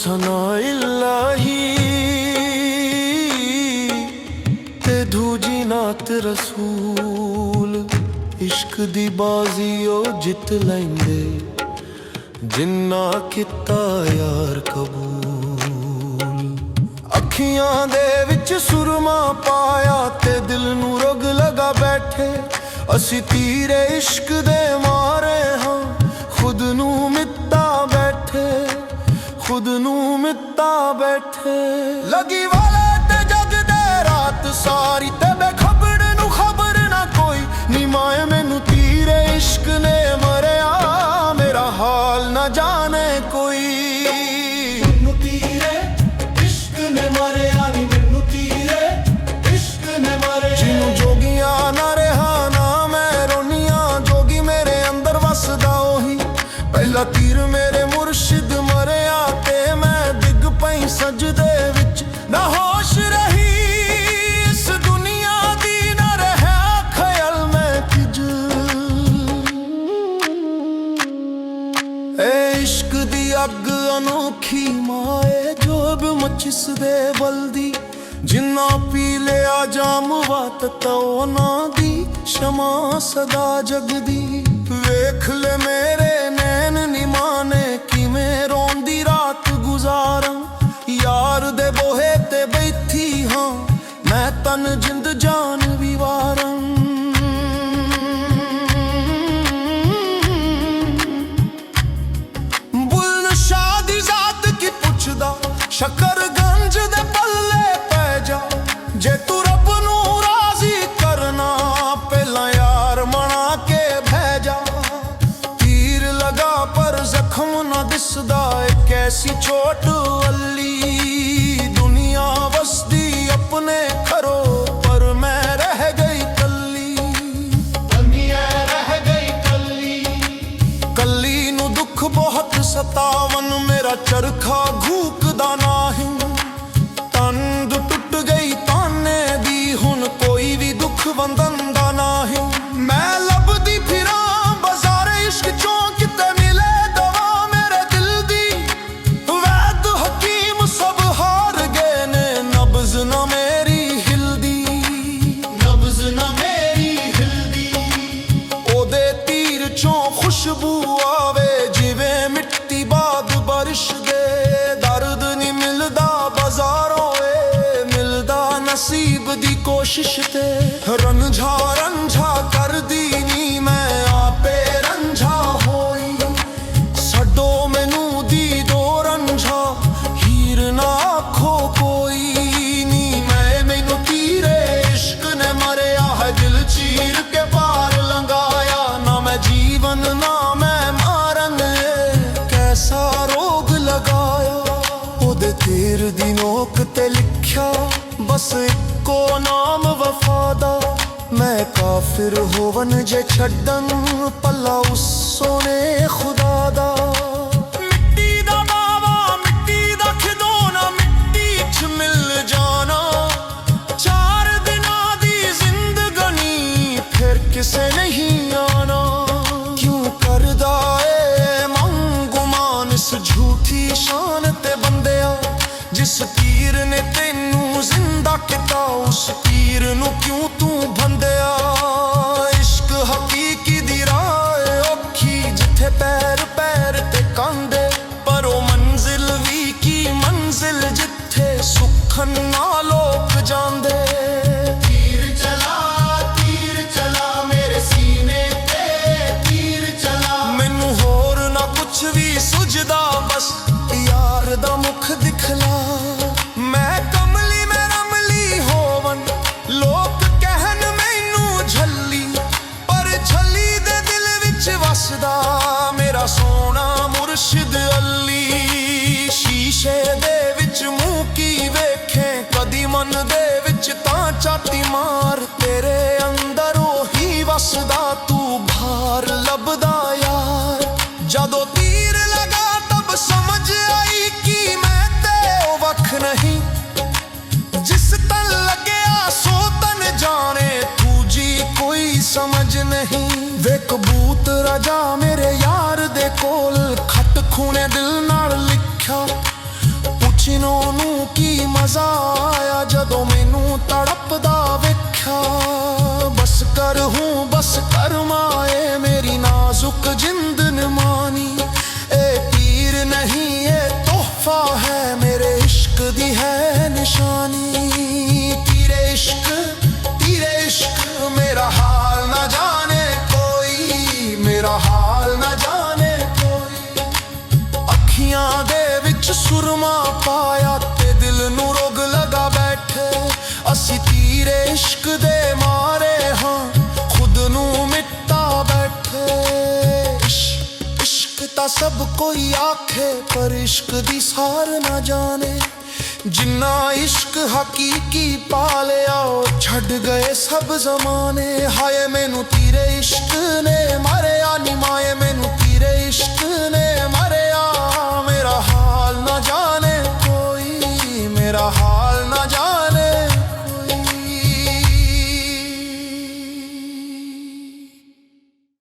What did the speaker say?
सना इल्लाही ते दूजी नात रसूल। इश्क दी बाजी ओ जित लैंदे जिन्ना किता यार कबूल। अखियां दे विच सुरमा पाया ते दिल नू रोग लगा बैठे। असी तीरे इश्क दे मारे हाँ, खुद नू मिता बैठे, खुद नू मिता बैठे। लगी वाले ते जग दे रात सारी ते बेखबर नू खबर ना कोई। नी माए मैनू तीरे इश्क ने मरिया, मेरा हाल ना जाने कोई। मैनू तीरे इश्क ने मरिया, नी मैनू तीरे इश्क ने मरिया। जिनू जोगियां ना रहा ना मैं रोनिया, जोगी मेरे अंदर वसदा ओही। पहला तीर मेरे मुर्शिद मरिया ते मैं डिग पई सजदे विच। ना होश रही इस दुनिया दी, ना रहा ख्याल मैं किज। ए इश्क दी अग अनोखी माए जोब मचिस दे बलदी। जिन्ना पी लिया जाम वात तो ना दी शमा सदा जगदी। वेख ले मेरे नैन नी माने किवें रोंदी रात गुजारां। यार दे बोहे ते बैठी हाँ मैं तन जिंद जान भी वारां। बुल शादी जात की पुछदा शकरगंज दे पल्ले पै जा। जे तू रब नू राजी करना पहला यार मना के भेजा। तीर लगा पर जख्म ना दिसदा, एक ऐसी चोट अल्ली। दुनिया वसदी अपने खरो पर मैं रह गई कल्ली। दुनिया रह गई कल्ली, कल्ली नू दुख बहुत सतावन। मेरा चरखा घूकदा नाही, तंद टुट गई ताने दी। हुन कोई भी दुख वंदन दा नाही। मैं लभदी फिरां बाज़ारे इश्क चों किते मिले दवा मेरे दिल दी। वैद हकीम सब हार गए ने, नब्ज़ ना मेरी हिलदी, नब्ज़ ना मेरी हिलदी। ओदे तीर चों खुशबू आवे जिवें मिट्टी बाद बारिश दे। दर्द नहीं मिलदा बाजारों मिलदा नसीब दी कोशिश ते। रंझा रंझा कर दी नी मैं आपे रंझा होई। छड्डो मैनू दी दो रंझा हीर ना आखो कोई। नी मैं मैनू तीरे इश्क ने मरिया है, दिल चीर के पार लंघाया। ना मैं जीवन ना मैं मारन, कैसा रोग लगाया। ओदे तीर दी नोक ते लिख्या बस इको नाम वफादा। मैं काफिर होवन जे छड्डन पल्ला उस सोने खुदा दा। मिट्टी दा बावा मिट्टी दा खिदौना, मिट्टी च मिल जाना। चार दिनां दी जिंदगानी फिर किसे नहीं आना। क्यों करदा ए मंगुमान इस झूठी शान ते बंदिया। जिस तीर ने तेनू जिंदा किता उस तीर नू क्यों तू बंदिया। इश्क हकीकी दी राह औखी जिथे पैर पैर ते कांदे। पर ओ मंजिल भी की मंजिल जिथे सुखन ना लोक जांदे। तीर चला मेरे सीने ते तीर चला। मैनू होर ना कुछ भी सुझदा बस यार दा मुख दिखला। मैं कमली मैं रमली होवन लोक कहन मैनू झल्ली। पर झल्ली दे दिल विच वसदा मेरा सोना मुर्शिद अल्ली। शीशे दे विच मुंह की वेखे कदी मन दे विच तां चाटी मार। तेरे अंदर ओही वसदा तू भार लभदा यार। जदों तीर लगा तब समझ आई कि मैं ते ओ वख नहीं। जिस तन लगया सो तन जाने, तुझी कोई समझ नहीं। वे कबूत राजा मेरे यार दे कोल खत खूने दिल नाल लिखा। ਉਹਨੂੰ ਕੀ ਮਜ਼ਾ ਆਇਆ ਜਦੋਂ ਮੈਨੂੰ ਤੜਪਦਾ ਵੇਖਿਆ। ਬਸ ਕਰ ਹੂੰ ਬਸ ਕਰ ਮਾਏ ਮੇਰੀ ਨਾਜ਼ੁਕ ਜਿੰਦ ਨਿਮਾਨੀ। ਇਹ ਤੀਰ ਨਹੀਂ ਇਹ ਤੋਹਫਾ ਹੈ ਮੇਰੇ ਇਸ਼ਕ ਦੀ ਹੈ ਨਿਸ਼ਾਨੀ। ਤੇਰੇ इश्क मेरा हाल ना जाने कोई, मेरा हाल ना जाने कोई। अखियां दे विच सुरमा पाया ते दिल नू रोग लगा बैठे। असी तेरे इश्क दे मारे हाँ खुद नू मिटा बैठे। इश्क ता सब कोई आखे पर इश्क दी सार ना जाने। जिन्ना इश्क हकीकी पा लिया छड़ गए सब जमाने। हाय मैनू तेरे इश्क ने मारे नी माए मैनू